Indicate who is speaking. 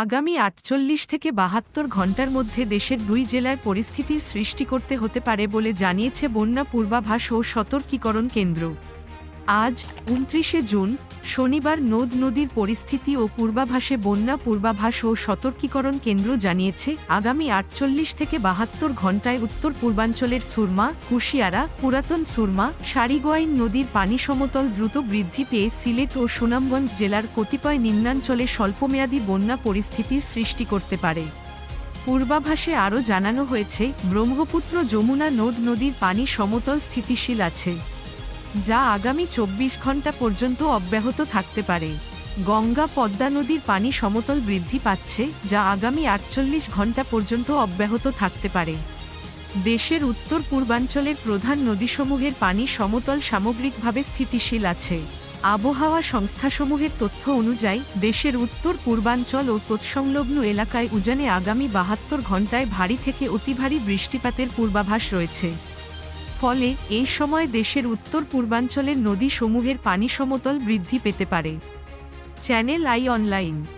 Speaker 1: আগামী ৪৮ থেকে ৭২ ঘণ্টার মধ্যে দেশের ২ জেলায় পরিস্থিতির সৃষ্টি করতে হতে পারে বলে জানিয়েছে বন্যা পূর্বাভাস ও সতর্কীকরণ কেন্দ্র। আজ ২৯শে জুন শনিবার নদ নদীর পরিস্থিতি ও পূর্বাভাসে বন্যা পূর্বাভাস ও সতর্কীকরণ কেন্দ্র জানিয়েছে, আগামী ৪৮ থেকে ৭২ ঘণ্টায় উত্তর পূর্বাঞ্চলের সুরমা, কুশিয়ারা, পুরাতন সুরমা, সারিগোয়াইন নদীর পানি সমতল দ্রুত বৃদ্ধি পেয়ে সিলেট ও সুনামগঞ্জ জেলার কতিপয় নিম্নাঞ্চলে স্বল্পমেয়াদী বন্যা পরিস্থিতির সৃষ্টি করতে পারে। পূর্বাভাসে আরও জানানো হয়েছে, ব্রহ্মপুত্র যমুনা নদ নদীর পানি সমতল স্থিতিশীল আছে, যা আগামী ২৪ ঘণ্টা পর্যন্ত অব্যাহত থাকতে পারে। গঙ্গা পদ্মা নদীর পানি সমতল বৃদ্ধি পাচ্ছে, যা আগামী ৪৮ ঘণ্টা পর্যন্ত অব্যাহত থাকতে পারে। দেশের উত্তর পূর্বাঞ্চলের প্রধান নদীসমূহের পানি সমতল সামগ্রিকভাবে স্থিতিশীল আছে। আবহাওয়া সংস্থাসমূহের তথ্য অনুযায়ী দেশের উত্তর পূর্বাঞ্চল ও তৎসংলগ্ন এলাকায় উজানে আগামী ৭২ ঘণ্টায় ভারী থেকে অতি ভারী বৃষ্টিপাতের পূর্বাভাস রয়েছে। ফলে এই সময় দেশের উত্তর পূর্বাঞ্চলের নদীসমূহের পানি সমতল বৃদ্ধি পেতে পারে। Channel I online.